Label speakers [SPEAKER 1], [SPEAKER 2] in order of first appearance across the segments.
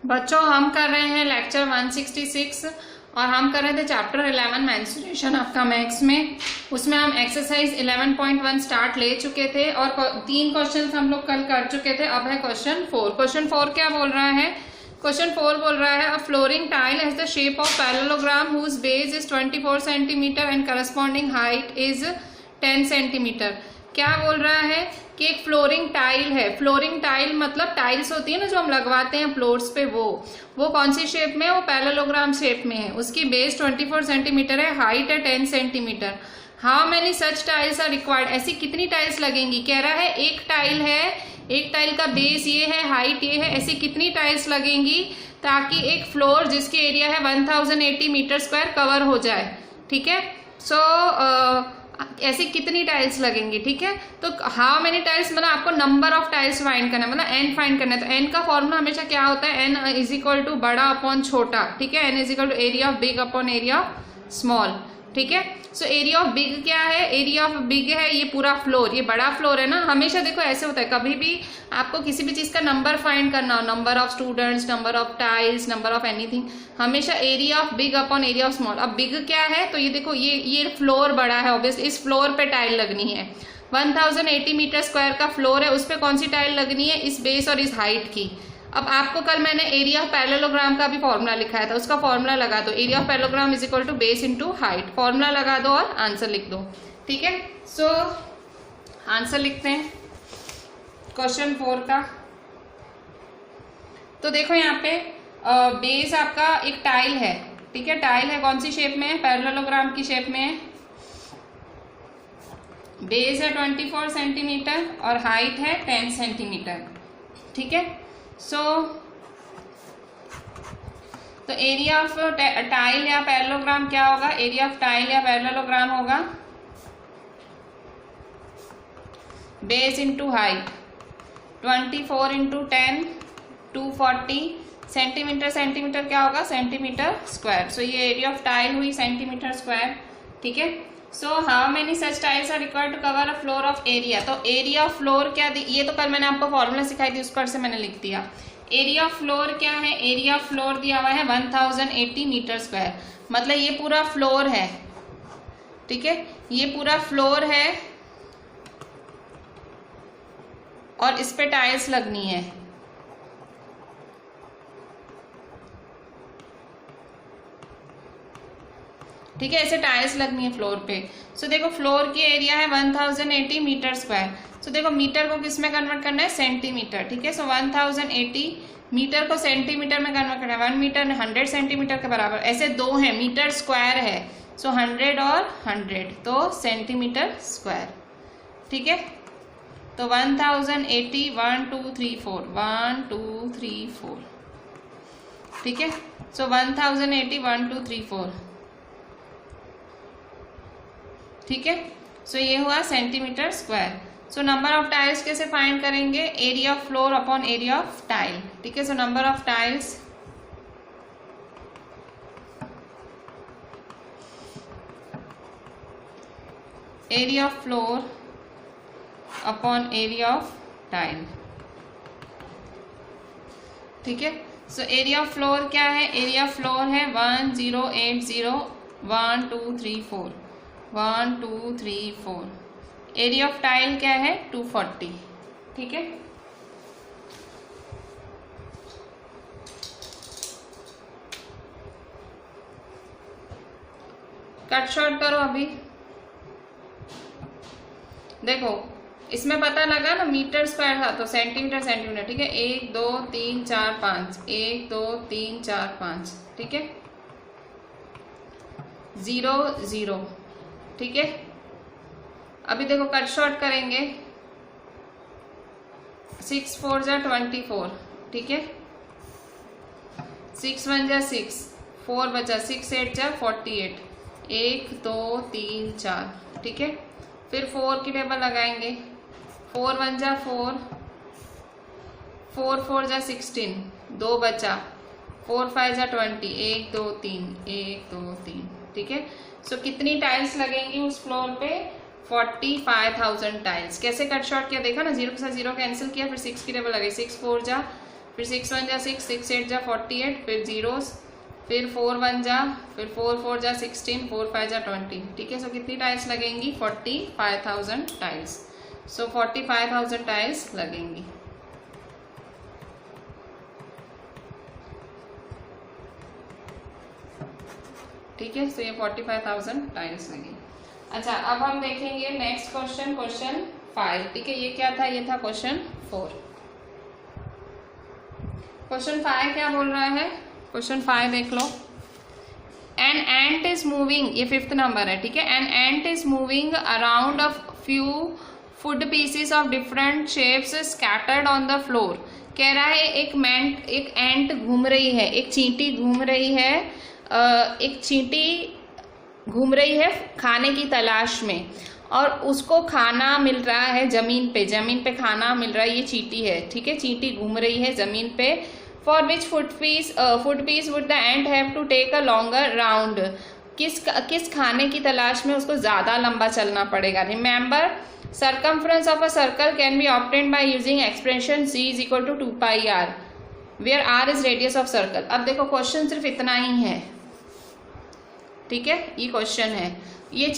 [SPEAKER 1] बच्चों हम कर रहे हैं लेक्चर 166 और हम कर रहे थे चैप्टर 11 मेंस्ट्रुएशन आपका मैथ्स में। उसमें हम एक्सरसाइज 11.1 स्टार्ट ले चुके थे और 3 क्वेश्चन हम लोग कल कर चुके थे। अब है क्वेश्चन 4। क्वेश्चन 4 क्या बोल रहा है? क्वेश्चन 4 बोल रहा है a flooring tile has the shape of parallelogram whose base is 24 centimetre and corresponding height is 10 centimetre. क्या बोल रहा है कि एक फ्लोरिंग टाइल है। फ्लोरिंग टाइल मतलब टाइल्स होती है ना जो हम लगवाते हैं फ्लोर्स पे, वो कौन सी शेप में है? वो पैरेललोग्राम शेप में है। उसकी बेस 24 सेंटीमीटर है, हाइट है 10 centimetre. How many such tiles are required? ऐसी कितनी टाइल्स लगेंगी? कह रहा है एक टाइल है, एक टाइल का बेस ये है, हाइट ये है, ऐसी कितनी टाइल्स लगेंगी ताकि एक फ्लोर जिसकी एरिया है 1080 मीटर स्क्वायर कवर हो जाए। ठीक है, सो ऐसी कितनी टाइल्स लगेंगी? ठीक है, तो हाउ मेनी टाइल्स मतलब आपको नंबर ऑफ टाइल्स फाइंड करना है, मतलब एन फाइंड करना है। तो एन का फॉर्मूला हमेशा क्या होता है? एन इज इक्वल टू बड़ा अपॉन छोटा। ठीक है, n is equal to area of big upon area of small. ठीक है, सो एरिया ऑफ बिग क्या है? एरिया ऑफ बिग है ये पूरा फ्लोर, ये बड़ा फ्लोर है ना। हमेशा देखो ऐसे होता है, कभी भी आपको किसी भी चीज का नंबर फाइंड करना हो, number of students, number of tiles, number of anything, हमेशा area of big upon area of small. अब बिग क्या है? तो ये देखो ये फ्लोर बड़ा है, ऑब्वियसली इस फ्लोर पे टाइल लगनी है। 1080 मीटर स्क्वायर का फ्लोर है, उस पर कौन सी टाइल लगनी है? इस बेस और इस हाइट की। अब आपको कल मैंने एरिया ऑफ पैरेललोग्राम का भी फॉर्मूला लिखाया था, उसका फॉर्मूला लगा दो। Area of parallelogram is equal to base into height. Formula लगा दो और आंसर लिख दो। ठीक है, सो आंसर लिखते हैं क्वेश्चन 4 का। तो देखो यहाँ पे बेस आपका एक टाइल है। ठीक है, टाइल है, कौन सी शेप में है? पैरेललोग्राम की शेप में है। बेस है 24 सेंटीमीटर और हाइट है 10 सेंटीमीटर। ठीक है, तो एरिया ऑफ टाइल या पैरेललोग्राम क्या होगा? एरिया ऑफ टाइल या पैरेललोग्राम होगा base into height 24 into 10 240 centimetre. Centimetre क्या होगा? Centimetre square. सो ये एरिया ऑफ टाइल हुई सेंटीमीटर स्क्वायर। ठीक है, so how many such tiles are required to cover a floor of area. तो area of floor क्या ये तो कल मैंने आपको फॉर्मूला सिखाई थी, उस पर से मैंने लिख दिया। एरिया ऑफ फ्लोर क्या है? एरिया ऑफ फ्लोर दिया हुआ है 1080 मीटर स्क्वायर, मतलब ये पूरा फ्लोर है। ठीक है, ये पूरा फ्लोर है और इस पे टाइल्स लगनी है। ठीक है, ऐसे टाइल्स लगनी है फ्लोर पे। सो देखो फ्लोर की एरिया है 1080 मीटर स्क्वायर। सो देखो मीटर को किस में कन्वर्ट करना है? सेंटीमीटर। ठीक है, सो 1080 मीटर को सेंटीमीटर में कन्वर्ट करना है। 1 मीटर 100 सेंटीमीटर के बराबर। ऐसे दो है, मीटर स्क्वायर है, सो 100 और 100 तो सेंटीमीटर स्क्वायर। ठीक है, तो 1080 1 2 3 4 1 2 3 4। ठीक है, सो 1080 1 2 3 4। ठीक है, सो ये हुआ centimetre square. So number of tiles कैसे फाइंड करेंगे? Area of floor upon area of tile. ठीक है, so number of tiles area of floor upon area of tile. ठीक है, सो एरिया ऑफ फ्लोर क्या है? एरिया ऑफ फ्लोर है 1080 1 2 3 4 1 2 3 4। Area of tile क्या है? 240। ठीक है, कट शॉर्ट करो अभी। देखो इसमें पता लगा ना, मीटर स्क्वायर था तो सेंटीमीटर सेंटीमीटर। ठीक है, 1 2 3 4 5 1 2 3 4 5। ठीक है, 0 0। ठीक है, अभी देखो कट शॉर्ट करेंगे। 6 4 जा 24। ठीक है, 6 1 जा 6 4 बचा, 6 8 जा 48 1 2 3 4। ठीक है, फिर 4 की टेबल लगाएंगे। 4 1 जा 4 4 4 जा 16 2 बचा, 4 5 जा 20 1 2 3 1 2 3। ठीक है, सो कितनी टाइल्स लगेंगी उस फ्लोर पे? 45,000 टाइल्स। कैसे कट शॉर्ट किया देखा ना, 0 के साथ 0 कैंसिल किया, फिर 6 की टेबल लगाई, 6 4 जा फिर 6 1 जा 6, 6 8 जा 48, फिर जीरोस, फिर 4 1 जा, फिर 4 4 जा 16, 4 5 जा 20। ठीक है, सो कितनी टाइल्स लगेंगी? 45,000 टाइल्स। सो 45,000 टाइल्स लगेंगी। ठीक है, सो ये 45,000 टाइल्स लगेंगी। अच्छा, अब हम देखेंगे नेक्स्ट क्वेश्चन, क्वेश्चन 5। ठीक है, ये क्या था? ये था क्वेश्चन 4। क्वेश्चन 5 क्या बोल रहा है? क्वेश्चन 5 देख लो। एन एंट इज मूविंग, ये 5th नंबर है। ठीक है, an ant is moving around a few food pieces of different shapes scattered on the floor. कह रहा है एक एंट घूम रही है, एक चींटी घूम रही है, एक चींटी घूम रही है खाने की तलाश में, और उसको खाना मिल रहा है जमीन पे खाना मिल रहा है। ये चींटी है। ठीक है, चींटी घूम रही है जमीन पे। For which food piece would the ant have to take a longer round. किस खाने की तलाश में उसको ज्यादा लंबा चलना पड़ेगा? Remember, circumference of a circle can be obtained by using expression c is equal to 2πr where r is radius of circle. अब देखो, क्वेश्चन सिर्फ इतना ही है। ठीक है, ये क्वेश्चन है। ये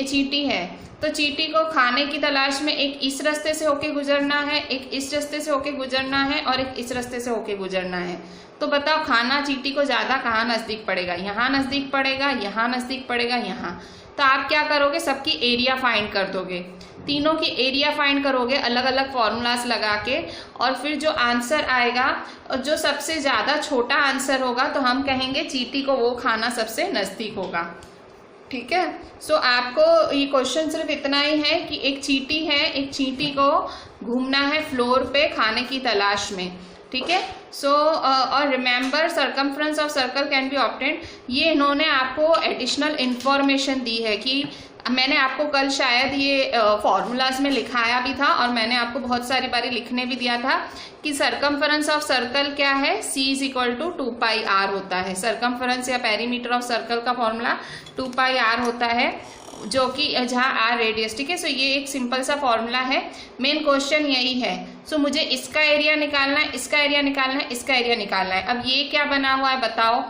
[SPEAKER 1] चींटी है, तो चींटी को खाने की तलाश में एक इस रास्ते से होके गुजरना है, एक इस रास्ते से होके गुजरना है, और एक इस रास्ते से होके गुजरना है। तो बताओ, खाना चींटी को ज्यादा कहाँ नजदीक पड़ेगा? यहाँ नजदीक पड़ेगा, यहाँ नजदीक पड़ेगा, यहाँ। तो आप क्या करोगे? सबकी एरिया फाइंड कर दोगे, तीनों की एरिया फाइंड करोगे अलग अलग फॉर्मूलाज लगा के, और फिर जो आंसर आएगा, और जो सबसे ज्यादा छोटा आंसर होगा, तो हम कहेंगे चींटी को वो खाना सबसे नजदीक होगा। ठीक है, सो आपको ये क्वेश्चन सिर्फ इतना ही है कि एक चींटी है, एक चींटी को घूमना है फ्लोर पे खाने की तलाश में। ठीक है, सो और remember, circumference of circle can be obtained. ये इन्होंने आपको एडिशनल इंफॉर्मेशन दी है कि मैंने आपको कल शायद ये फॉर्मूलाज में लिखाया भी था, और मैंने आपको बहुत सारी बारी लिखने भी दिया था कि सर्कमफ्रेंस ऑफ सर्कल क्या है? c is equal to 2πr होता है। सर्कमफ्रेंस या पेरीमीटर ऑफ सर्कल का फॉर्मूला 2πr होता है, जो कि जहाँ r रेडियस। ठीक है, सो ये एक सिंपल सा फॉर्मूला है। मेन क्वेश्चन यही है। सो मुझे इसका एरिया निकालना है, इसका एरिया निकालना है, इसका एरिया निकालना है। अब ये क्या बना हुआ है बताओ?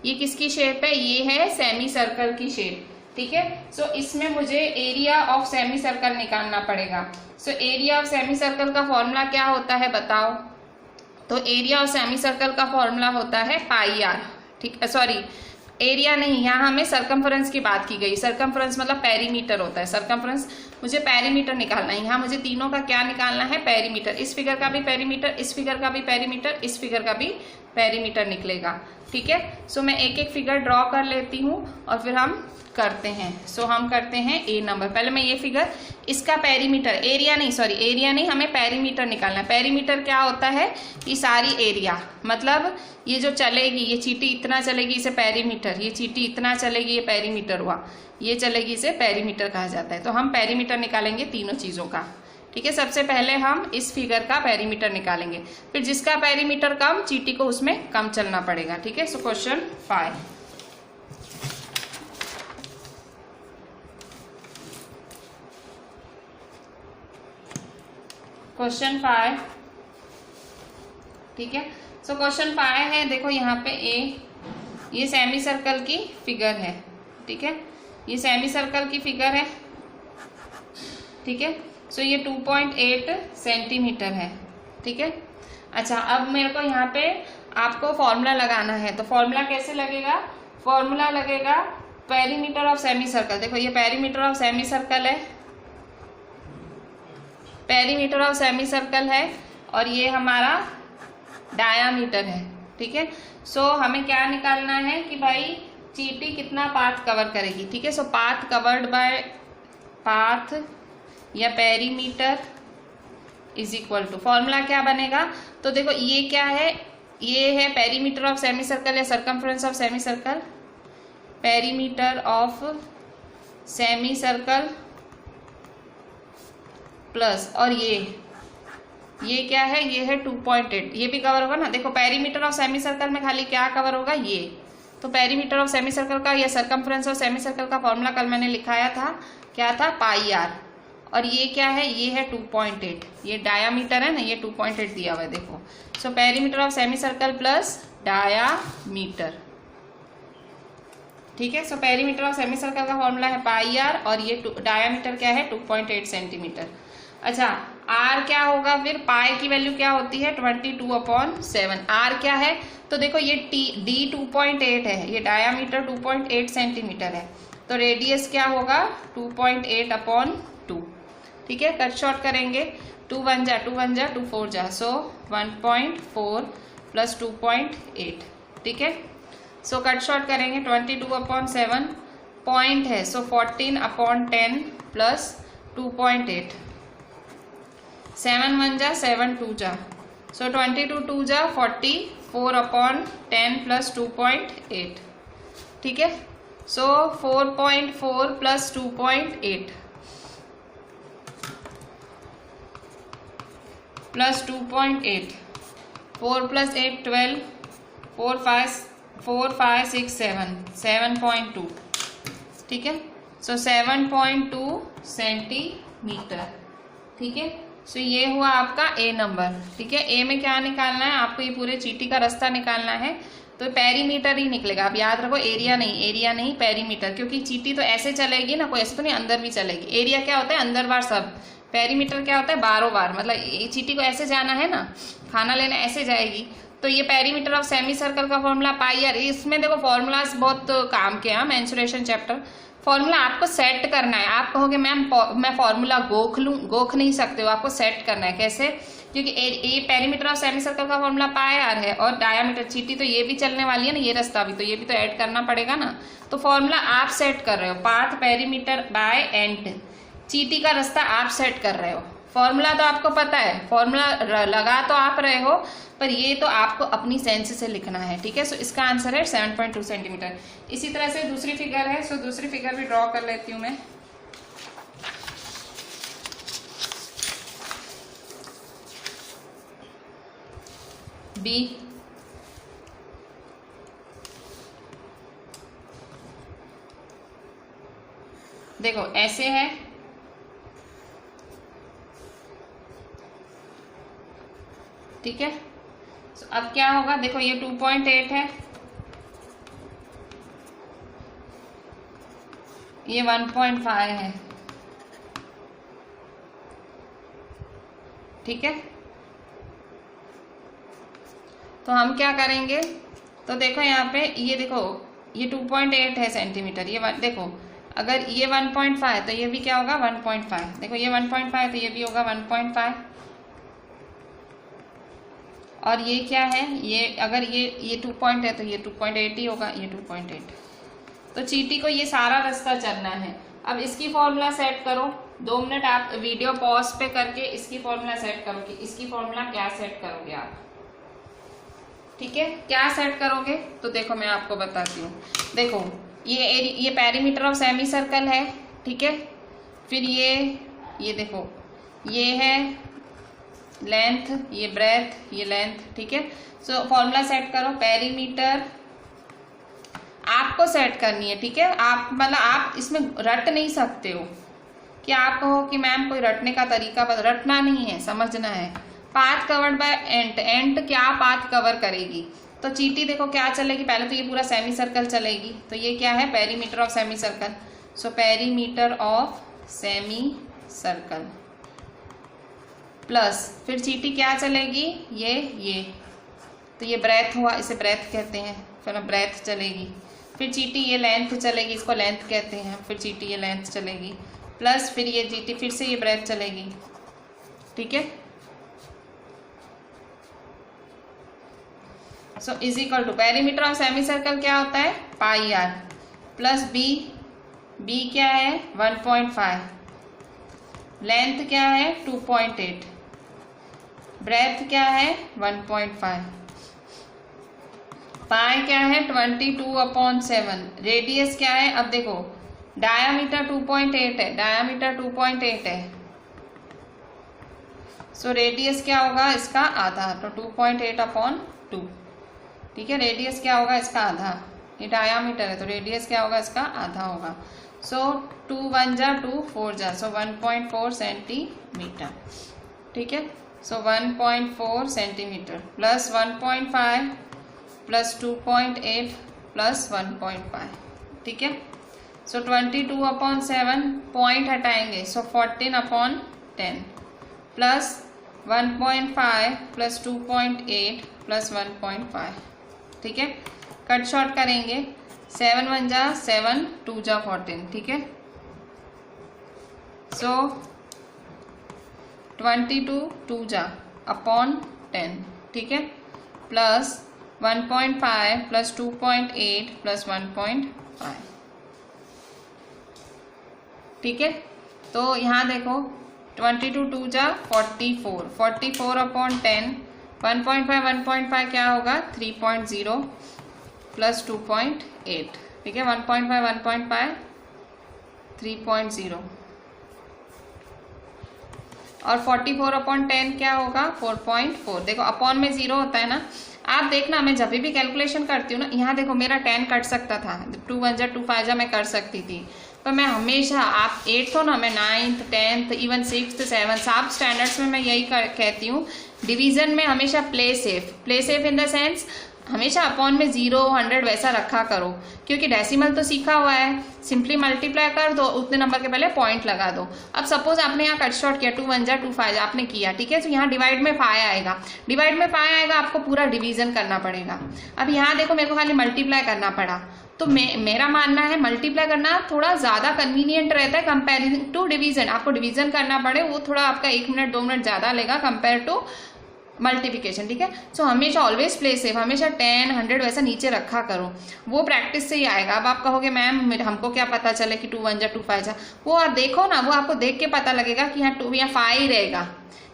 [SPEAKER 1] ये किसकी शेप है? ये है सेमी सर्कल की शेप। ठीक है, सो इसमें मुझे एरिया ऑफ सेमी सर्कल निकालना पड़ेगा। सो एरिया ऑफ सेमी सर्कल का फॉर्मूला क्या होता है बताओ? तो एरिया ऑफ सेमी सर्कल का फॉर्मूला होता है πr। ठीक है, सॉरी, एरिया नहीं, यहाँ हमें सर्कमफ्रेंस की बात की गई। सर्कमफ्रेंस मतलब पेरीमीटर होता है। सर्कमफ्रेंस, मुझे पेरीमीटर निकालना है। यहाँ मुझे तीनों का क्या निकालना है? पेरीमीटर। इस फिगर का भी पेरीमीटर, इस फिगर का भी पेरीमीटर, इस फिगर का भी पेरीमीटर निकलेगा। ठीक है, सो मैं एक एक फिगर ड्रॉ कर लेती हूँ और फिर हम करते हैं। सो हम करते हैं ए नंबर। पहले मैं ये फिगर, इसका पेरीमीटर, एरिया नहीं, हमें पेरीमीटर निकालना है। पेरीमीटर क्या होता है? ये सारी एरिया, मतलब ये जो चलेगी, ये चींटी इतना चलेगी, इसे पेरीमीटर। ये चींटी इतना चलेगी, ये पेरीमीटर हुआ। ये चलेगी, इसे पेरीमीटर कहा जाता है। तो हम पेरीमीटर निकालेंगे तीनों चीजों का। ठीक है, सबसे पहले हम इस फिगर का पेरीमीटर निकालेंगे, फिर जिसका पेरीमीटर कम, चींटी को उसमें कम चलना पड़ेगा। ठीक है, सो क्वेश्चन 5। क्वेश्चन 5। ठीक है, सो क्वेश्चन 5 है। देखो यहाँ पे ये सेमी सर्कल की फिगर है। ठीक है, ये सेमी सर्कल की फिगर है। ठीक है, सो ये 2.8 सेंटीमीटर है। ठीक है, अच्छा, अब मेरे को यहाँ पे आपको फॉर्मूला लगाना है। तो फॉर्मूला कैसे लगेगा? फॉर्मूला लगेगा पेरीमीटर ऑफ सेमी सर्कल। देखो, ये पेरीमीटर ऑफ सेमी सर्कल है, पेरीमीटर ऑफ सेमी सर्कल है, और ये हमारा डायामीटर है। ठीक है, सो हमें क्या निकालना है कि भाई चींटी कितना पाथ कवर करेगी। ठीक है, so path covered by path या perimeter is equal to, formula क्या बनेगा? तो देखो, ये क्या है? ये है पेरीमीटर ऑफ सेमी सर्कल या circumference of semi circle. Perimeter of semi circle plus, और ये क्या है? ये है 2.8। ये भी कवर होगा ना। देखो, पेरीमीटर ऑफ सेमी सर्कल में खाली क्या कवर होगा? ये। तो पेरीमीटर ऑफ सेमी सर्कल का या सर्कमफ्रेंस ऑफ सेमी सर्कल का फॉर्मूला कल मैंने लिखाया था, क्या था? πr। और ये क्या है, ये है 2.8, ये डायामीटर है ना, ये 2.8 दिया हुआ है देखो। सो perimeter of semi circle plus diameter, ठीक है। So perimeter of semi circle का फॉर्मूला है पाई आर, और ये डायामीटर क्या है 2.8 सेंटीमीटर। अच्छा आर क्या होगा फिर, पाई की वैल्यू क्या होती है 22/7। आर क्या है, तो देखो ये डी 2.8 है, ये डायामीटर 2.8 सेंटीमीटर है, तो रेडियस क्या होगा 2.8/2, ठीक है। कट शॉर्ट करेंगे, 2 1 जा 2 1 जा 2 4 जा, सो 1.4 प्लस 2.8, ठीक है। सो कट शॉर्ट करेंगे, 22/7 पॉइंट है, सो 14/10 प्लस 2.8, 7 1 जा 7 2 जा, सो 22 2 जा 44/10 प्लस 2.8, ठीक है। सो 4.4 प्लस 2.8 प्लस 2.8, 4 प्लस 8 12, 4 5 6 7, 7.2, ठीक है। सो 7.2 सेंटीमीटर, ठीक है। सो ये हुआ आपका ए नंबर, ठीक है। ए में क्या निकालना है आपको, ये पूरे चीटी का रास्ता निकालना है, तो पेरीमीटर ही निकलेगा। आप याद रखो एरिया नहीं पेरीमीटर, क्योंकि चीटी तो ऐसे चलेगी ना, कोई ऐसे तो नहीं अंदर भी चलेगी। एरिया क्या होता है अंदर बार सब, पेरीमीटर क्या होता है बारों बार, मतलब ये चीटी को ऐसे जाना है ना, खाना लेना ऐसे जाएगी। तो ये पेरीमीटर ऑफ सेमी सर्कल का फॉर्मूला पाई आर। इसमें देखो फॉर्मूलाज बहुत काम के हैं, मेंसुरेशन चैप्टर। फॉर्मूला आपको सेट करना है। आप कहोगे मैम मैं फॉर्मूला गोख लूँ, गोख नहीं सकते हो, आपको सेट करना है। कैसे, क्योंकि ये पेरीमीटर ऑफ सेमी सर्कल का फॉर्मूला पाई आर है, और डायामीटर चीटी तो ये भी चलने वाली है ना, ये रास्ता भी, तो ये भी तो ऐड करना पड़ेगा ना। तो फॉर्मूला आप सेट कर रहे हो, पाथ पेरीमीटर बाय एंड, चीटी का रास्ता आप सेट कर रहे हो। फॉर्मूला तो आपको पता है, फॉर्मूला लगा तो आप रहे हो, पर ये तो आपको अपनी सेंस से लिखना है, ठीक है। सो इसका आंसर है 7.2 सेंटीमीटर। इसी तरह से दूसरी फिगर है, सो दूसरी फिगर भी ड्रॉ कर लेती हूँ मैं। बी, देखो ऐसे है, ठीक है। so, अब क्या होगा, देखो ये 2.8 है, ये 1.5 है, ठीक है। तो हम क्या करेंगे, तो देखो यहाँ पे ये देखो ये 2.8 है सेंटीमीटर, ये देखो अगर ये 1.5 है तो ये भी क्या होगा 1.5, देखो ये 1.5 है तो ये भी होगा 1.5, और ये क्या है, ये अगर ये 2 है तो ये 2.8 ही होगा, ये 2.8। तो चीटी को ये सारा रास्ता चलना है। अब इसकी फॉर्मूला सेट करो, 2 मिनट आप वीडियो पॉज पे करके इसकी फॉर्मूला सेट करो कि इसकी फॉर्मूला क्या सेट करोगे आप, ठीक है। क्या सेट करोगे, तो देखो मैं आपको बताती हूँ। देखो ये पेरीमीटर ऑफ सेमी सर्कल है, ठीक है। फिर ये देखो ये है लेंथ, ये ब्रेथ, ये लेंथ, ठीक है। सो फॉर्मूला सेट करो, पेरीमीटर आपको सेट करनी है, ठीक है। आप मतलब आप इसमें रट नहीं सकते हो कि आप कहो कि मैम कोई रटने का तरीका, रटना नहीं है, समझना है। पाथ कवर्ड बाय एंट, एंट क्या पाथ कवर करेगी, तो चीटी देखो क्या चलेगी, पहले तो ये पूरा सेमी सर्कल चलेगी, तो ये क्या है perimeter of semi circle. So perimeter of semi circle plus फिर चीटी क्या चलेगी, ये तो ये ब्रेथ हुआ, इसे ब्रेथ कहते हैं, फिर ब्रेथ चलेगी। फिर चीटी ये लेंथ चलेगी, इसको लेंथ कहते हैं, फिर चीटी ये लेंथ चलेगी, प्लस फिर ये चीटी फिर से ये ब्रेथ चलेगी, ठीक है। So is equal to perimeter of semi circle क्या होता है पाई आर, प्लस बी क्या है 1.5, लेंथ क्या है 2.8, ब्रेथ क्या है 1.5, पाई क्या है 22/7, रेडियस क्या है, अब देखो डायामीटर 2.8 है, डायामीटर 2.8 है, सो रेडियस क्या होगा इसका आधा, तो 2.8/2, ठीक है। रेडियस क्या होगा इसका आधा, ये डायामीटर है तो रेडियस क्या होगा इसका आधा होगा। सो 2 1 जा 2 4 जा, सो 1.4 सेंटीमीटर। ठीक है, सो 1.4 सेंटीमीटर प्लस 1.5 प्लस 2.8 प्लस 1.5। ठीक है, सो 22/7 पॉइंट हटाएंगे, सो 14/10 प्लस 1.5 प्लस 2.8 प्लस 1.5। ठीक है, कट शॉर्ट करेंगे, 7 1 जा 7, 2 जा 14। ठीक है, सो 22 2 जा अपॉन 10। ठीक है, प्लस 1.5 प्लस 2.8 प्लस 1.5। ठीक है, तो यहाँ देखो 22 2 जा 44, 44/10, 1.5 क्या होगा 3.0 प्लस 2.8। ठीक है, 1.5 3.0 और 44/10 क्या होगा 4.4। देखो अपॉन में 0 होता है ना, आप देखना मैं जब भी कैलकुलेशन करती हूँ ना, यहाँ देखो मेरा 10 कट सकता था, 2 1 जा 2 5 जा मैं कर सकती थी, पर मैं हमेशा, आप 8th हो ना, मैं 9th 10th even 6th 7th सब स्टैंडर्ड्स में मैं यही कहती हूँ, डिवीजन में हमेशा play safe in the sense हमेशा अपॉन में 0 100 वैसा रखा करो, क्योंकि डेसिमल तो सीखा हुआ है, सिंपली मल्टीप्लाई कर दो, उतने नंबर के पहले पॉइंट लगा दो। अब सपोज आपने यहाँ कट शॉर्ट किया, 2 1 जा 2 5 आपने किया, ठीक है, तो यहाँ डिवाइड में 5 आएगा, डिवाइड में 5 आएगा, आपको पूरा डिवीजन करना पड़ेगा। अब यहाँ देखो मेरे को खाली मल्टीप्लाई करना पड़ा, तो मेरा मानना है मल्टीप्लाई करना थोड़ा ज्यादा कन्वीनियंट रहता है कंपेरिजन टू डिवीजन। आपको डिवीजन करना पड़े वो थोड़ा आपका 1 मिनट 2 मिनट ज्यादा लेगा कंपेयर टू मल्टीप्लिकेशन। ठीक है, सो हमेशा ऑलवेज प्ले सेफ, हमेशा 10 100 वैसा नीचे रखा करो, वो प्रैक्टिस से ही आएगा। अब आप कहोगे मैम हमको क्या पता चले कि 2 1 जा 2 5 जा, वो आप देखो ना, वो आपको देख के पता लगेगा कि यहाँ 2 या 5 ही रहेगा,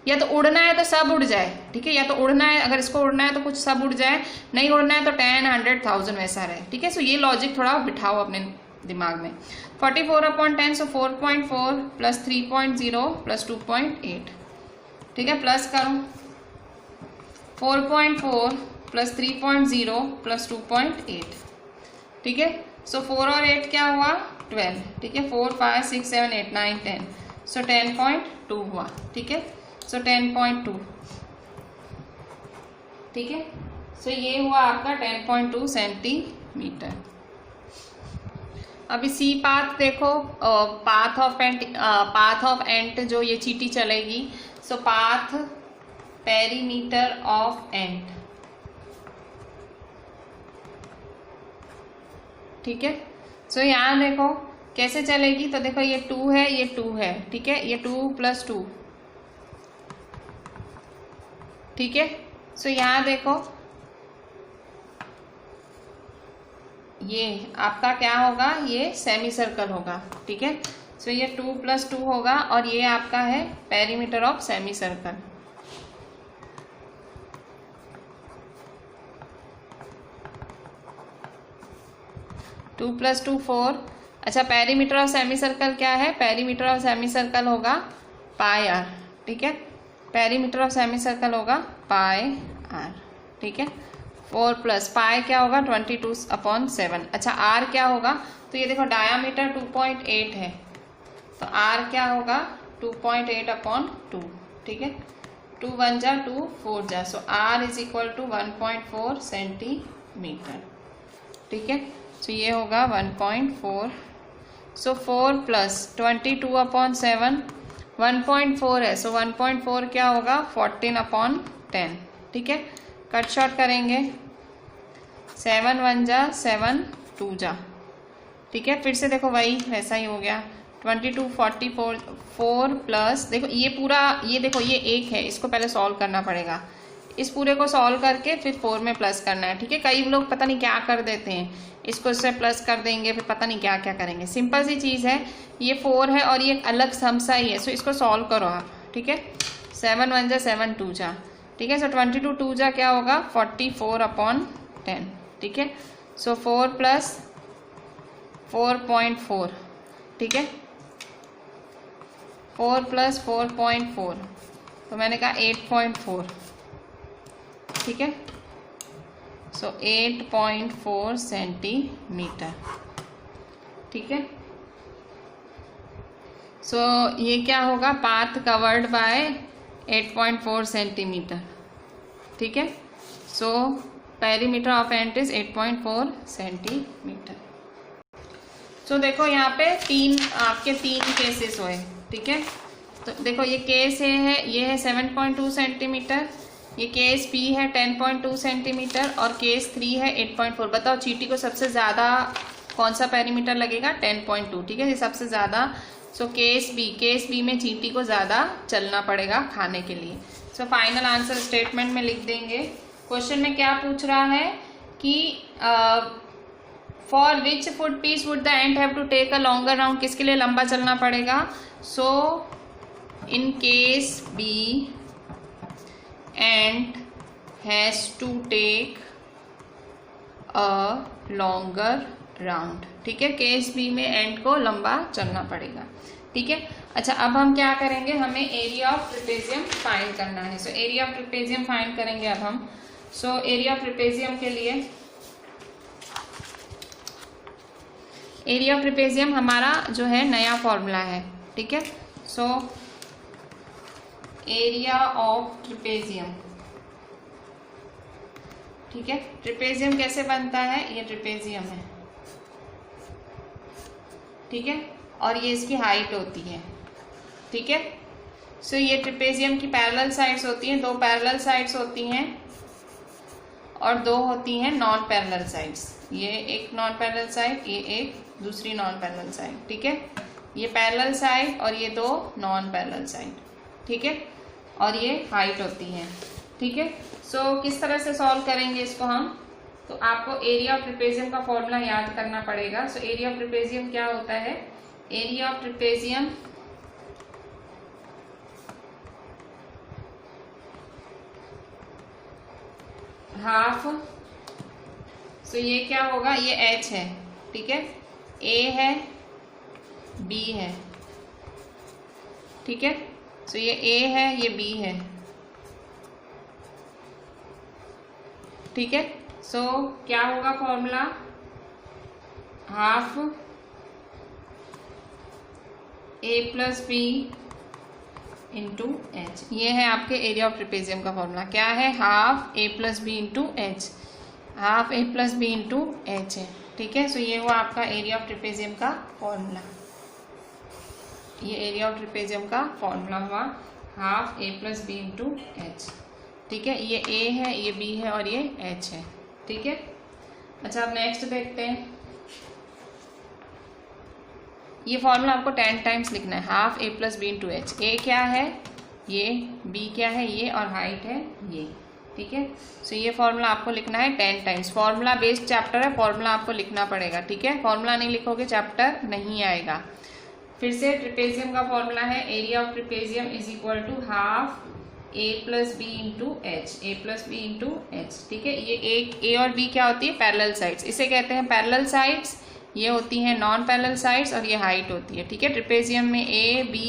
[SPEAKER 1] या तो उड़ना है तो सब उड़ जाए। ठीक है, या तो उड़ना है, अगर इसको उड़ना है तो कुछ सब उड़ जाए, नहीं उड़ना है तो 10 100 1000 वैसा रहे। ठीक है, सो ये लॉजिक थोड़ा बिठाओ अपने दिमाग में। 44/10 सो 4.4 प्लस 3.0 प्लस 2.8। ठीक है, प्लस करो 4.4 प्लस 3.0 प्लस 2.8। ठीक है, सो 4 और 8 क्या हुआ 12। ठीक है, 4 5 6 7 8 9 10, सो 10.2 हुआ। ठीक है, सो 10.2। ठीक है, सो ये हुआ आपका 10.2 सेंटीमीटर। अब इसी पाथ देखो, पाथ ऑफ एंट जो ये चीटी चलेगी, सो पाथ पेरीमीटर ऑफ एंट। ठीक है, सो यहाँ देखो कैसे चलेगी, तो देखो ये 2 है, ये 2 है। ठीक है, ये 2 + 2। ठीक है, सो यहाँ देखो ये आपका क्या होगा, ये सेमी सर्कल होगा। ठीक है, सो ये 2 + 2 होगा और ये आपका है perimeter of semi circle. Two + 2 4। अच्छा, पेरीमीटर ऑफ सेमी सर्कल क्या है, पेरीमीटर ऑफ सेमी सर्कल होगा πr। ठीक है, पेरीमीटर ऑफ सेमी सर्कल होगा πr। ठीक है, 4 प्लस पाई क्या होगा 22/7। अच्छा, r क्या होगा, तो ये देखो डायामीटर 2.8 है, तो r क्या होगा 2.8/2। ठीक है, 2 1 जा 2 4 जा, so r is equal to 1.4 centimetre. ठीक है, सो ये होगा 1.4। सो 4 प्लस 22/7 1.4 है, सो 1.4 क्या होगा 14/10। ठीक है, कट शॉर्ट करेंगे, 7 1 जा 7 2 जा। ठीक है, फिर से देखो वही वैसा ही हो गया, 22 44 4 प्लस देखो ये पूरा, ये देखो ये 1 है, इसको पहले सॉल्व करना पड़ेगा, इस पूरे को सॉल्व करके फिर 4 में प्लस करना है। ठीक है, कई लोग पता नहीं क्या कर देते हैं, इसको इससे प्लस कर देंगे, फिर पता नहीं क्या क्या करेंगे। सिंपल सी चीज़ है, ये 4 है और ये अलग समसा ही है, सो इसको सॉल्व करो आप। ठीक है, 7 1 जा 7 2 जा। ठीक है, सो 22 2 जा क्या होगा 44/10। ठीक है, सो 4 प्लस 4.4। ठीक है, 4 प्लस 4.4, तो मैंने कहा 8.4। ठीक है, सो 8.4 सेंटीमीटर। ठीक है, सो ये क्या होगा, पाथ कवर्ड बाय 8.4 सेंटीमीटर, ठीक है। So perimeter of ant is 8.4 centimetre. So देखो यहाँ पे आपके तीन केसेस हुए, ठीक है। तो देखो ये केस ये है 7.2 सेंटीमीटर, ये केस बी है 10.2 सेंटीमीटर और केस 3 है 8.4। बताओ चींटी को सबसे ज़्यादा कौन सा पेरीमीटर लगेगा, 10.2, ठीक है, ये सबसे ज़्यादा। सो केस बी में चींटी को ज़्यादा चलना पड़ेगा खाने के लिए। सो फाइनल आंसर स्टेटमेंट में लिख देंगे। क्वेश्चन में क्या पूछ रहा है कि for which food piece would the ant have to take a longer round, किसके लिए लंबा चलना पड़ेगा। So in case B ant has to take a longer round, ठीक है। केस बी में एंट को लंबा चलना पड़ेगा, ठीक है। अच्छा, अब हम क्या करेंगे, हमें एरिया ऑफ ट्रेपेजियम फाइंड करना है। So area of trapezium find करेंगे अब हम। सो एरिया ऑफ ट्रेपेजियम के लिए, एरिया ऑफ ट्रेपेजियम हमारा जो है नया फॉर्मूला है, ठीक है। सो एरिया ऑफ ट्रेपेजियम, ठीक है। ट्रेपेजियम कैसे बनता है, ये ट्रेपेजियम है, ठीक है, और ये इसकी हाइट होती है, ठीक है। सो ये ट्रेपेजियम की पैरेलल साइड्स होती हैं, दो पैरेलल साइड्स होती हैं और दो होती हैं नॉन पैरेलल साइड्स। ये एक नॉन पैरेलल साइड, ये एक दूसरी नॉन पैरेलल साइड, ठीक है। ये पैरेलल साइड और ये दो नॉन पैरेलल साइड, ठीक है, और ये हाइट होती है, ठीक है। सो किस तरह से सॉल्व करेंगे इसको हम, तो आपको एरिया ऑफ ट्रेपेजियम का फॉर्मूला याद करना पड़ेगा। सो एरिया ऑफ ट्रेपेजियम क्या होता है, एरिया ऑफ ट्रेपेजियम हाफ, सो ये क्या होगा, ये h है, ठीक है, a है, b है, ठीक है। सो ये a है, ये b है, ठीक है। सो क्या होगा formula, half a plus B into H. ये है आपके एरिया ऑफ ट्रेपेजियम का फॉर्मूला, क्या है, half a plus B into H, half a plus B into H है, ठीक है। सो ये हुआ आपका एरिया ऑफ ट्रेपेजियम का फॉर्मूला, ये एरिया ऑफ ट्रेपेजियम का फॉर्मूला हुआ half a plus B into H, ठीक है। ये a है, ये b है और ये h है, ठीक है। अच्छा, अब नेक्स्ट देखते हैं। ये फॉर्मूला आपको 10 टाइम्स लिखना है, half a plus B into H. a क्या है, ये, b क्या है, ये, और हाइट है ये, ठीक है। सो ये फॉर्मूला आपको लिखना है 10 टाइम्स। फॉर्मूला बेस्ड चैप्टर है, फॉर्मूला आपको लिखना पड़ेगा, ठीक है। फॉर्मूला नहीं लिखोगे चैप्टर नहीं आएगा। फिर से ट्रेपेजियम का फॉर्मूला है, area of trapezium is equal to half a plus B into H, A plus B into H, ठीक है। ये एक a और b क्या होती है, पैरेलल साइड्स, इसे कहते हैं पैरेलल साइड्स। ये होती हैं नॉन पैरेलल साइड्स और ये हाइट होती है, ठीक है। ट्रेपेजियम में a b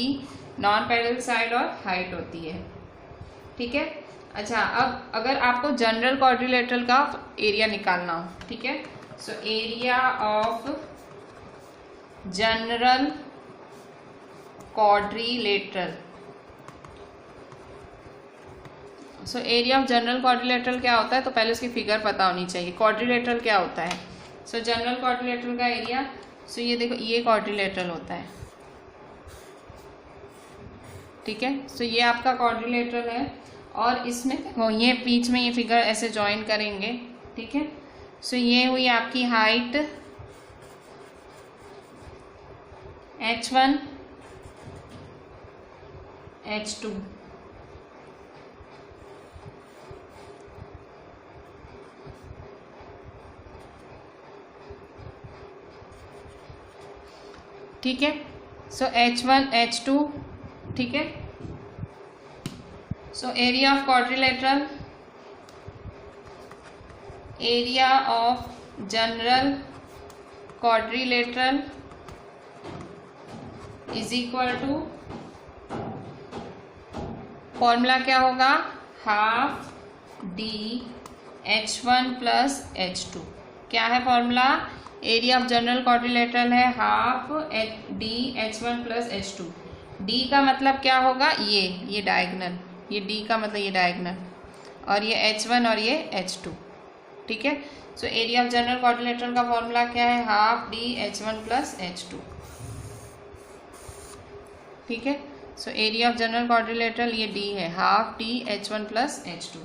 [SPEAKER 1] non parallel side और हाइट होती है, ठीक है। अच्छा, अब अगर आपको जनरल क्वाड्रिलेटरल का एरिया निकालना हो, ठीक है। So area of general quadrilateral, so area of general quadrilateral क्या होता है, तो पहले उसकी फिगर पता होनी चाहिए। क्वाड्रिलेटरल क्या होता है, सो जनरल क्वाड्रिलेटरल का एरिया, सो ये देखो, ये क्वाड्रिलेटरल होता है, ठीक है। सो ये आपका क्वाड्रिलेटरल है और इसमें ये बीच में ये फिगर ऐसे ज्वाइन करेंगे, ठीक है। सो ये हुई आपकी हाइट h1 h2, ठीक है। सो h1 h2, ठीक है। So area of quadrilateral, area of general quadrilateral is equal to, formula क्या होगा, half d h1 plus h2। क्या है formula, area of general quadrilateral है half d h1 plus h2। D का मतलब क्या होगा, ये डायगोनल, ये डी का मतलब ये डायगोनल, और ये H1 और ये H2, ठीक है। So area of general quadrilateral का फॉर्मूला क्या है, half d H1 plus H2, ठीक है। So area of general quadrilateral ये डी है, half d H1 plus H2।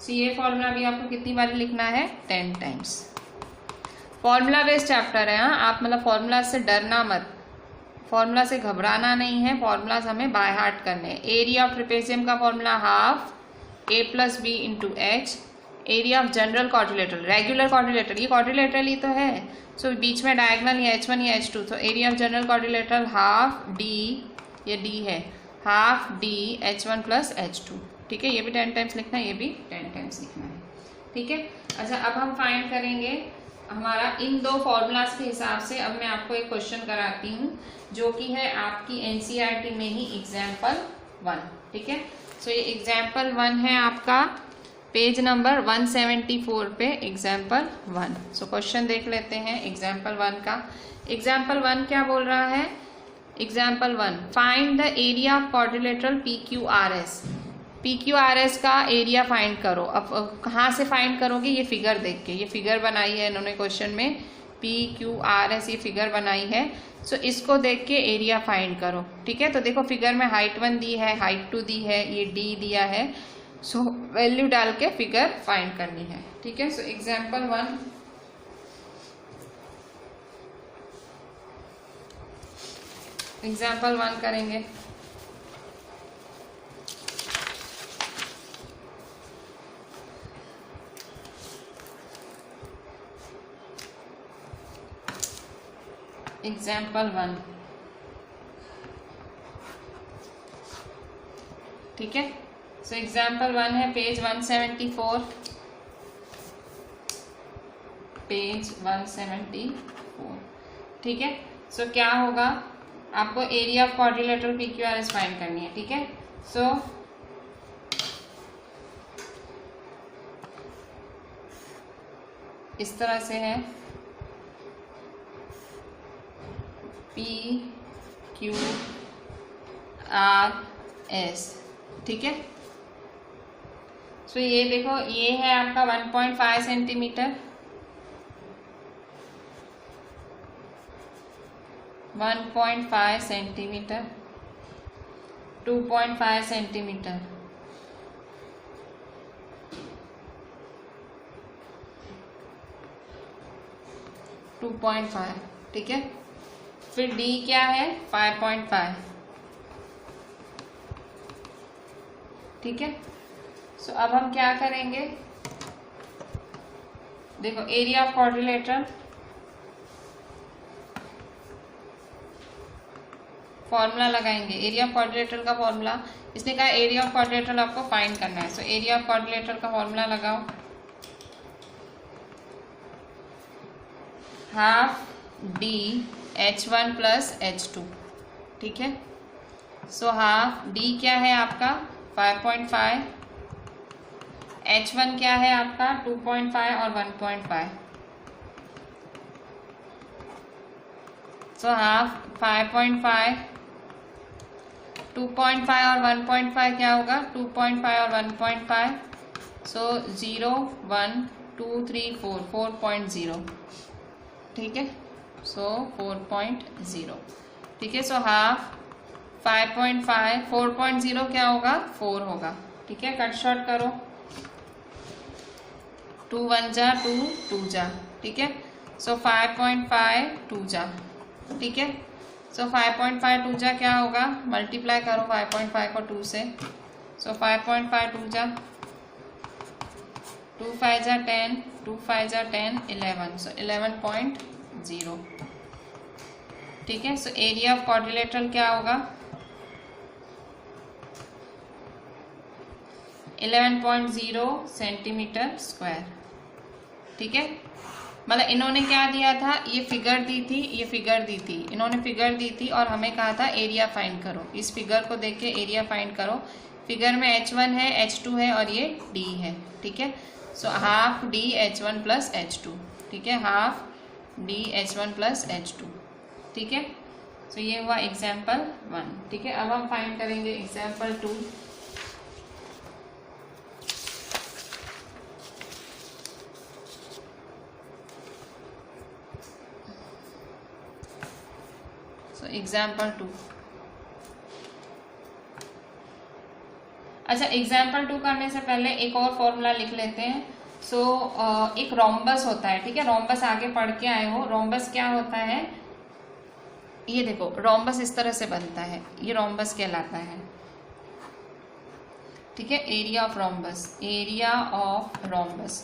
[SPEAKER 1] सो ये फॉर्मूला भी आपको कितनी बार लिखना है, 10 टाइम्स। फॉर्मूला बेस्ड चैप्टर है, हाँ, आप मतलब फॉर्मूला से डरना मत, फॉर्मूला से घबराना नहीं है, फॉर्मूलाज हमें बाय हार्ट करने हैं। एरिया ऑफ ट्रेपेजियम का formula half a plus B into H. Area of general quadrilateral, regular quadrilateral, ये क्वाड्रिलेटरल ही तो है, सो बीच में डायगोनल या H1 या H2, तो area of general quadrilateral half D, ये डी है, half d H1 plus H2, ठीक है। ये भी 10 टाइम्स लिखना है, ये भी 10 टाइम्स लिखना है, ठीक है। अच्छा, अब हम फाइंड करेंगे हमारा इन दो फॉर्मूलाज के हिसाब से। अब मैं आपको एक क्वेश्चन कराती हूँ जो कि है आपकी एनसीईआरटी में ही एग्जाम्पल 1, ठीक है। सो ये एग्जाम्पल 1 है आपका पेज नंबर 174 पे, एग्जाम्पल 1। सो क्वेश्चन देख लेते हैं एग्जाम्पल 1 का। एग्जाम्पल 1 क्या बोल रहा है, example 1, find the area of quadrilateral PQRS। PQRS का एरिया फाइंड करो। अब कहाँ से फाइंड करोगे, ये फिगर देख के, ये फिगर बनाई है इन्होंने क्वेश्चन में, PQRS ये फिगर बनाई है। सो इसको देख के एरिया फाइंड करो, ठीक है। तो देखो फिगर में हाइट 1 दी है, हाइट 2 दी है, ये D दिया है, सो वैल्यू डाल के फिगर फाइंड करनी है, ठीक है। सो एग्जाम्पल 1, एग्जाम्पल 1 करेंगे। एग्जाम्पल 1, ठीक है। सो एग्जाम्पल 1 है पेज 174, पेज 174, ठीक है। सो क्या होगा, आपको area of quadrilateral PQRS find करनी है, ठीक है। सो इस तरह से है PQRS, ठीक है। सो ये देखो, ये है आपका 1.5 सेंटीमीटर, 1.5 सेंटीमीटर, 2.5 सेंटीमीटर, 2.5, ठीक है। फिर D क्या है, 5.5, ठीक है। सो अब हम क्या करेंगे, देखो एरिया ऑफ क्वाड्रिलेटरल, फॉर्मूला लगाएंगे, एरिया ऑफ क्वाड्रिलेटरल का फॉर्मूला, इसने कहा एरिया ऑफ क्वाड्रिलेटरल आपको फाइंड करना है। सो एरिया ऑफ क्वाड्रिलेटरल का फॉर्मूला लगाओ, half d H1 plus H2, ठीक है। सो हाफ D क्या है आपका 5.5, H1 क्या है आपका 2.5 और 1.5, सो हाफ 5.5, 2.5 और 1.5 क्या होगा, 2.5 और 1.5, सो 0 1 2 3 4, 4.0, ठीक है। सो 4.0, ठीक है। सो हाफ 5.5, 4.0 क्या होगा, 4 होगा, ठीक है। कट शॉर्ट करो, 2 1 जा 2 2 जा, ठीक है। सो 5.5 2 जा, ठीक है। सो 5.5 2 जा क्या होगा, मल्टीप्लाई करो 5.5 को 2 से, सो 5.5 2 जा, 2 5 जा 10, 2 5 जा 10, 11, सो 11.0, ठीक है। सो एरिया ऑफ क्वाड्रिलेटरल क्या होगा, 11.0 सेंटीमीटर स्क्वायर, ठीक है। मतलब इन्होंने क्या दिया था, ये फिगर दी थी, ये फिगर दी थी, इन्होंने फिगर दी थी और हमें कहा था एरिया फाइंड करो। इस फिगर को देख के एरिया फाइंड करो। फिगर में H1 है, H2 है और ये D है, ठीक है। So half D H1 plus H2, ठीक है, half D H1 plus H2, ठीक है। सो ये हुआ एग्जाम्पल 1, ठीक है। अब हम फाइंड करेंगे एग्जाम्पल 2। सो एग्जाम्पल 2, अच्छा एग्जाम्पल 2 करने से पहले एक और फॉर्मूला लिख लेते हैं। सो एक रोम्बस होता है, ठीक है। रोम्बस आगे पढ़ के आए हो। रोम्बस क्या होता है, ये देखो रोम्बस इस तरह से बनता है, ये रोम्बस कहलाता है, ठीक है। Area of rhombus, area of rhombus.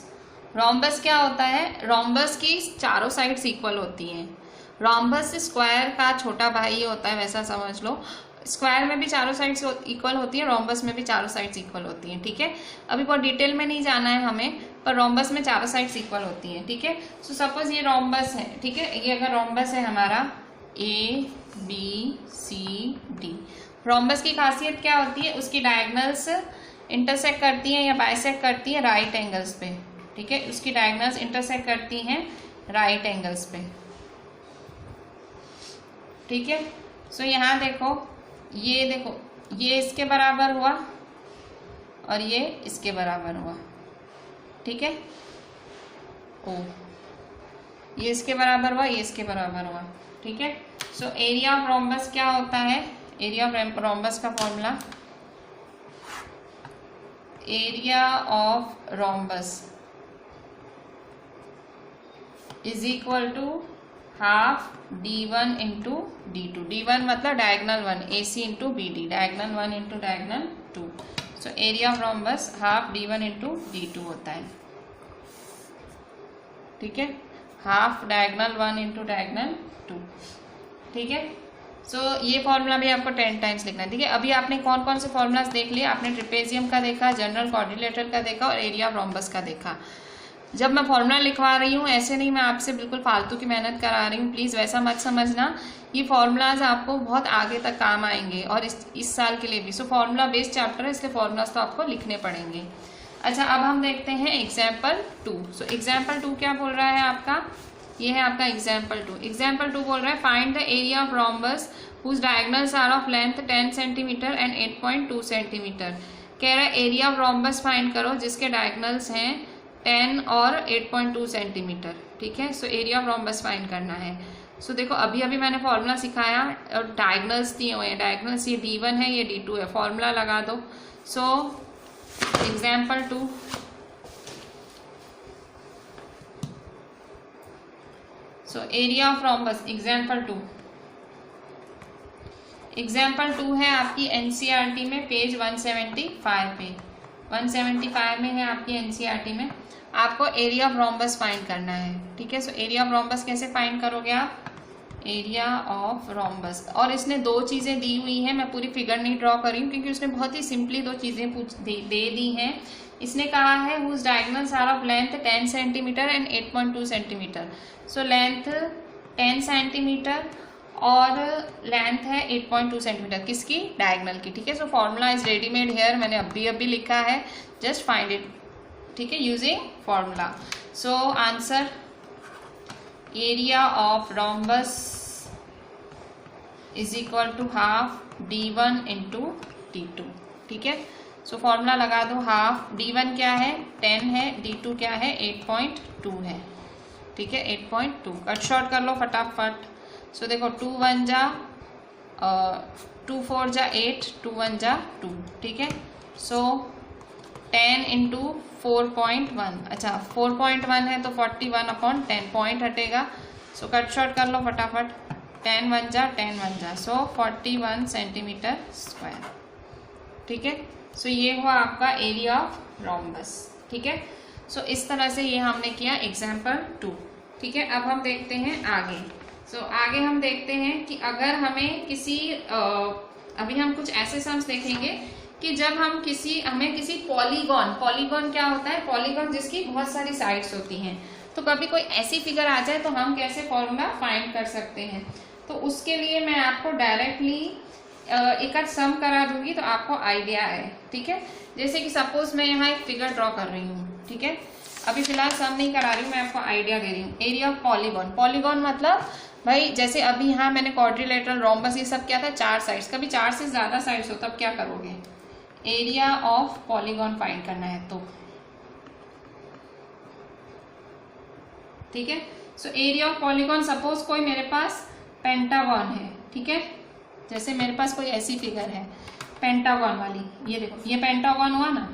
[SPEAKER 1] Rhombus क्या होता है, रोम्बस की चारों साइड्स इक्वल होती हैं। रोम्बस स्क्वायर का छोटा भाई होता है, वैसा समझ लो। स्क्वायर में भी चारों साइड्स इक्वल होती है, रोम्बस में भी चारों साइड्स इक्वल होती हैं, ठीक है। अभी बहुत डिटेल में नहीं जाना है हमें, पर रोम्बस में चारों साइड्स इक्वल होती हैं, ठीक है। सो सपोज ये रोम्बस है, ठीक है। ये अगर रोम्बस है हमारा A B C D, rhombus की खासियत क्या होती है, उसकी डायगोनल्स इंटरसेक्ट करती हैं या बाइसेक्ट करती हैं राइट एंगल्स पे, ठीक है। उसकी डायगोनल्स इंटरसेक्ट करती हैं राइट एंगल्स पे, ठीक है। सो यहाँ देखो, ये देखो, ये इसके बराबर हुआ और ये इसके बराबर हुआ, ठीक है। ओ, ये इसके बराबर हुआ, ये इसके बराबर हुआ, ठीक है। सो एरिया ऑफ रोम्बस क्या होता है, एरिया ऑफ रोम्बस का formula, area of rhombus is equal to half d1 into d2। d1 मतलब diagonal 1, AC into BD, diagonal 1 into diagonal 2। So area of rhombus half d1 into d2 होता है, ठीक है। Half diagonal 1 into diagonal 2, ठीक है। So ये formula भी आपको 10 टाइम्स लिखना है, ठीक है। अभी आपने कौन कौन से फॉर्मूलाज देख लिए, आपने ट्रिपेजियम का देखा, जनरल क्वाड्रिलेटरल का देखा और एरिया ऑफ रोम्बस का देखा। जब मैं फॉर्मूला लिखवा रही हूँ ऐसे नहीं मैं आपसे बिल्कुल फालतू की मेहनत करा रही हूँ, प्लीज़ वैसा मत समझना। ये फॉर्मूलाज आपको बहुत आगे तक काम आएंगे और इस साल के लिए भी। सो फॉर्मूला बेस्ड चैप्टर है, इसलिए फॉर्मूलाज तो आपको लिखने पड़ेंगे। अच्छा, अब हम देखते हैं एग्जाम्पल 2। सो एग्जाम्पल 2 क्या बोल रहा है आपका, ये है आपका एग्जाम्पल 2। एग्जाम्पल 2 बोल रहा है find the area of rhombus whose diagonals are of length 10 centimetre and 8.2 centimetre. कह रहा है एरिया ऑफ रोम्बस फाइंड करो जिसके डायगोनल्स हैं 10 और 8.2 सेंटीमीटर, ठीक है। So area of rhombus find करना है। सो देखो अभी अभी मैंने फॉर्मूला सिखाया और डायगोनल्स दिए हुए हैं, डायगोनल्स ये D1 है, ये D2 है, फॉर्मूला लगा दो। So example 2, so area of rhombus example 2, example 2 है आपकी NCERT में पेज 175 पे, 175 में है आपकी NCERT में। आपको एरिया ऑफ रोम्बस फाइंड करना है, ठीक है। सो एरिया ऑफ रोम्बस कैसे फाइंड करोगे आप, एरिया ऑफ रोम्बस, और इसने दो चीज़ें दी हुई हैं, मैं पूरी फिगर नहीं ड्रॉ कर रही हूँ क्योंकि उसने बहुत ही सिंपली दो चीज़ें दे दी हैं। इसने कहा है whose diagonals are of length 10 centimetre and 8.2 centimetre. So length 10 centimetre और लेंथ है 8.2 सेंटीमीटर, किसकी, डायगोनल की, ठीक है। So formula is readymade here, मैंने अभी लिखा है, जस्ट फाइंड इट, ठीक है, using formula. So answer area of rhombus is equal to half D1 into D2, ठीक है। सो फॉर्मूला लगा दो, हाफ D1 क्या है 10 है, D2 क्या है 8.2 है, ठीक है, 8.2। कट शॉर्ट कर लो फटाफट। सो देखो 2 1 जा 2 4 जा 8, 2 1 जा 2, ठीक है। सो 10 इंटू 4.1, अच्छा 4.1 है तो 41/10 पॉइंट हटेगा। सो कट शॉर्ट कर लो फटाफट, 10 1 जा 10 1 जा, सो 41 सेंटीमीटर स्क्वायर, ठीक है। सो ये हुआ आपका एरिया ऑफ रोम्बस, ठीक है। सो इस तरह से ये हमने किया एग्जाम्पल 2, ठीक है। अब हम देखते हैं आगे। सो आगे हम देखते हैं कि अगर हमें किसी अभी हम कुछ ऐसे सम्स देखेंगे कि जब हम हमें किसी पॉलीगॉन क्या होता है, पॉलीगॉन जिसकी बहुत सारी साइड्स होती हैं, तो कभी कोई ऐसी फिगर आ जाए तो हम कैसे फॉर्मूला फाइंड कर सकते हैं। तो उसके लिए मैं आपको डायरेक्टली एक आध सम करा दूंगी तो आपको आइडिया है, ठीक है। जैसे कि सपोज मैं यहाँ एक फिगर ड्रॉ कर रही हूँ, ठीक है। अभी फिलहाल सम नहीं करा रही हूँ, मैं आपको आइडिया दे रही हूँ। एरिया ऑफ पॉलीगॉन, पॉलीगॉन मतलब भाई जैसे अभी यहाँ मैंने क्वाड्रिलेटरल, रोम्बस, ये सब क्या था, 4 साइड्स। कभी 4 से ज्यादा साइड्स हो तब क्या करोगे, एरिया ऑफ पॉलीगॉन फाइंड करना है तो, ठीक है। So area of polygon, suppose कोई मेरे पास पेंटागन है, ठीक है, जैसे मेरे पास कोई ऐसी फिगर है पेंटागन वाली, ये देखो ये पेंटागन हुआ ना,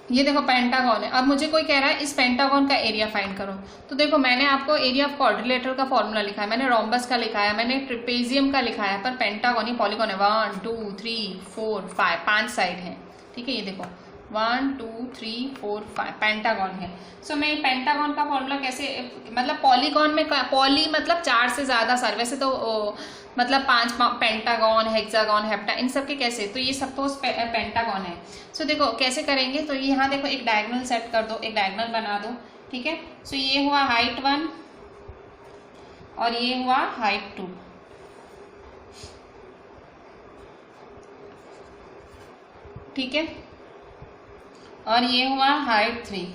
[SPEAKER 1] ये देखो पेंटागन है। अब मुझे कोई कह रहा है इस पेंटागन का एरिया फाइंड करो, तो देखो मैंने आपको एरिया ऑफ क्वाड्रिलेटरल का फॉर्मूला लिखा है, मैंने रोम्बस का लिखा है, मैंने ट्रिपेजियम का लिखा है, पर पेंटागन ही पॉलीगॉन है। 1 2 3 4 5 5 साइड है, ठीक है। ये देखो 1 2 3 4 5 पेंटागन है। सो मैं पेंटागन का फॉर्मूला कैसे, मतलब पॉलीगॉन में पॉली मतलब 4 से ज्यादा सर, वैसे तो मतलब 5 पेंटागन, हेक्सागन, हेप्टा, इन सब के कैसे, तो ये सपोज पेंटागन है। सो देखो कैसे करेंगे, तो यहाँ देखो एक डायगोनल सेट कर दो, एक डायगोनल बना दो, ठीक है। सो ये हुआ हाइट 1 और ये हुआ हाइट 2, ठीक है, और ये हुआ हाइट 3,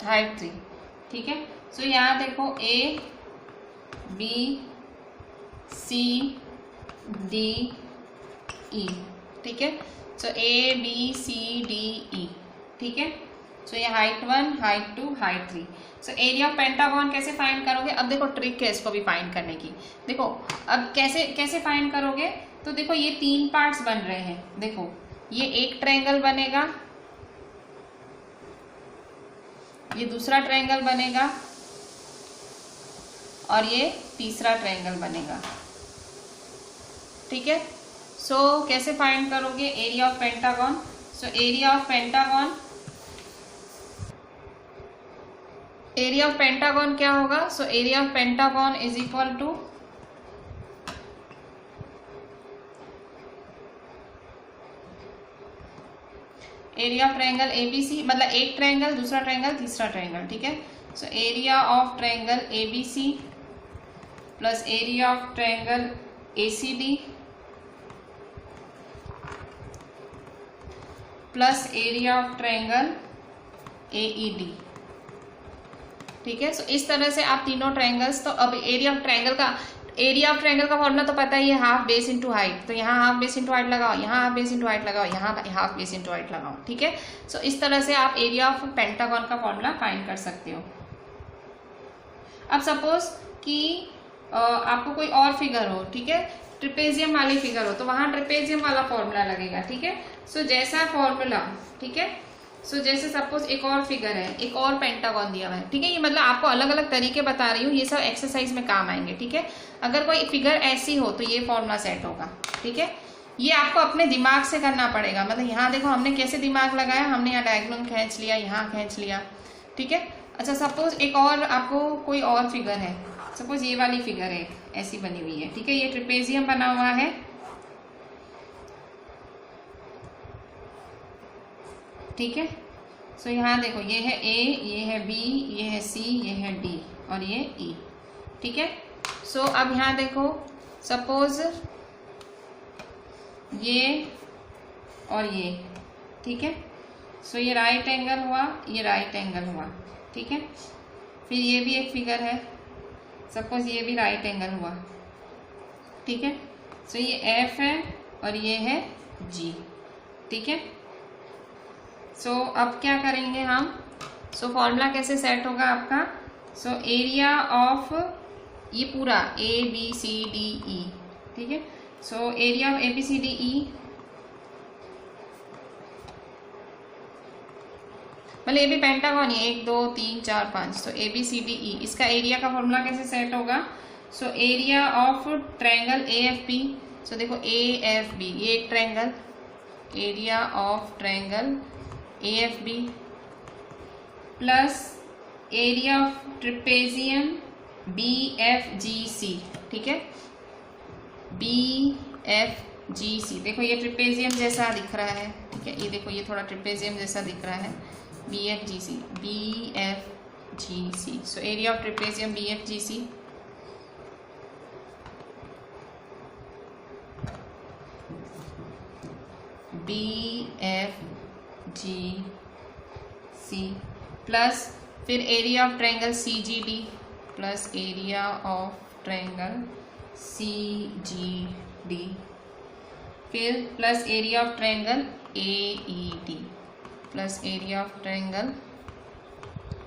[SPEAKER 1] हाइट 3, ठीक है। सो यहाँ देखो A B C D E, ठीक है। सो A B C D E, ठीक है। सो ये height 1, height 2, height 3। So area of pentagon कैसे फाइंड करोगे, अब देखो ट्रिक है इसको भी फाइंड करने की। देखो अब कैसे फाइंड करोगे, तो देखो ये 3 पार्ट्स बन रहे हैं, देखो ये एक ट्रायंगल बनेगा, ये दूसरा ट्रायंगल बनेगा और ये तीसरा ट्रायंगल बनेगा, ठीक है। सो कैसे फाइंड करोगे area of pentagon, so area of pentagon क्या होगा, so area of pentagon is equal to area of triangle ABC, मतलब एक ट्रायंगल, दूसरा ट्रायंगल, तीसरा ट्रायंगल, ठीक है। So area of triangle ABC plus area of triangle ACD plus area of triangle AED, ठीक है। सो इस तरह से आप तीनों ट्रायंगल्स, तो अब एरिया ऑफ ट्रायंगल का फॉर्मूला तो पता ही है, हाफ बेस इंटू हाइट, तो यहाँ हाफ बेस इंटू हाइट लगाओ, यहाँ हाफ बेस इंटू हाइट लगाओ, यहाँ हाफ बेस इंटू हाइट लगाओ, ठीक है। सो इस तरह से आप एरिया ऑफ पेंटागन का फॉर्मूला फाइंड कर सकते हो। अब सपोज कि आपको कोई और फिगर हो, ठीक है, ट्रिपेजियम वाली फिगर हो, तो वहां ट्रिपेजियम वाला फॉर्मूला लगेगा, ठीक है। सो जैसा फॉर्मूला, ठीक है। सो जैसे सपोज एक और फिगर है, एक और पेंटागन दिया हुआ है, ठीक है। ये मतलब आपको अलग अलग तरीके बता रही हूँ, ये सब एक्सरसाइज में काम आएंगे, ठीक है। अगर कोई फिगर ऐसी हो तो ये फॉर्मूला सेट होगा, ठीक है। ये आपको अपने दिमाग से करना पड़ेगा, मतलब यहाँ देखो हमने कैसे दिमाग लगाया, हमने यहाँ डायगोनल खींच लिया, यहाँ खींच लिया, ठीक है। अच्छा सपोज एक और आपको कोई और फिगर है, सपोज ये वाली फिगर है ऐसी बनी हुई है, ठीक है, ये ट्रिपेजियम बना हुआ है, ठीक है। सो यहाँ देखो ये है A, ये है B, ये है C, ये है D और ये E, ठीक है। सो अब यहाँ देखो सपोज ये और ये, ठीक है। सो ये राइट एंगल हुआ, ये राइट एंगल हुआ, ठीक है। फिर ये भी एक फिगर है, सपोज ये भी राइट एंगल हुआ, ठीक है। सो ये F है और ये है G, ठीक है। सो अब क्या करेंगे हम, सो फॉर्मूला कैसे सेट होगा आपका, सो एरिया ऑफ ये पूरा ABCDE, ठीक है। सो एरिया ऑफ ABCDE मतलब ये भी पेंटागन है, 1 2 3 4 5, तो ABCDE इसका एरिया का फॉर्मूला कैसे सेट होगा, so area of triangle AFB, सो देखो AFB ये एक triangle, area of triangle AFB plus area of trapezium BFGC, ठीक है, BFGC। देखो ये ट्रिपेजियम जैसा दिख रहा है, ठीक है, ये देखो ये थोड़ा ट्रिपेजियम जैसा दिख रहा है, BFGC। So area of trapezium BFGC BFGC plus फिर area of triangle CGD plus area of triangle CGD फिर plus area of triangle AED plus area of triangle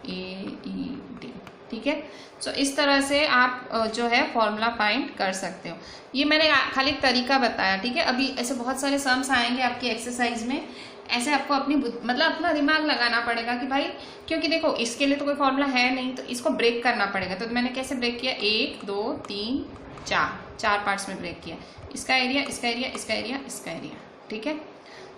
[SPEAKER 1] AED। ठीक है, सो इस तरह से आप जो है फॉर्मूला फाइंड कर सकते हो। ये मैंने खाली एक तरीका बताया। ठीक है, अभी ऐसे बहुत सारे सम्स आएंगे आपकी एक्सरसाइज में, ऐसे आपको अपनी मतलब अपना दिमाग लगाना पड़ेगा कि भाई, क्योंकि देखो इसके लिए तो कोई फॉर्मूला है नहीं, तो इसको ब्रेक करना पड़ेगा। तो मैंने कैसे ब्रेक किया, 1 2 3 4 पार्ट्स में ब्रेक किया, इसका एरिया, इसका एरिया, इसका एरिया, इसका एरिया। ठीक है,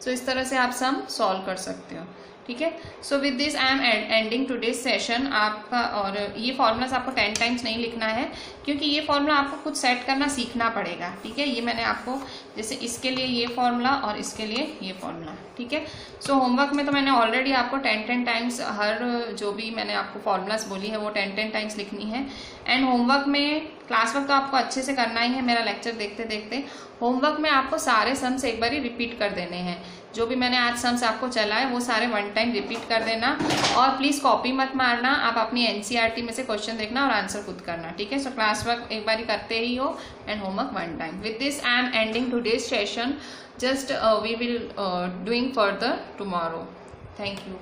[SPEAKER 1] सो इस तरह से आप सम सॉल्व कर सकते हो। ठीक है, so with this I am ending today's session आपका। और ये फॉर्मूलाज आपको 10 टाइम्स नहीं लिखना है, क्योंकि ये फॉर्मूला आपको खुद सेट करना सीखना पड़ेगा। ठीक है, ये मैंने आपको जैसे इसके लिए ये फॉर्मूला और इसके लिए ये फॉर्मूला। ठीक है, सो होमवर्क में तो मैंने ऑलरेडी आपको 10 टाइम्स हर जो भी मैंने आपको फॉर्मूलाज बोली है वो 10 टाइम्स लिखनी है। एंड होमवर्क में, क्लास वर्क तो आपको अच्छे से करना ही है मेरा लेक्चर देखते देखते। होमवर्क में आपको सारे सम्स एक बार ही रिपीट कर देने हैं। जो भी मैंने आज सम्स आपको चलाए वो सारे 1 टाइम रिपीट कर देना, और प्लीज़ कॉपी मत मारना, आप अपनी NCERT में से क्वेश्चन देखना और आंसर खुद करना। ठीक है, सो क्लास वर्क एक बार ही करते ही हो and homework 1 time. With this I am ending today's session, just we will doing further tomorrow. Thank you.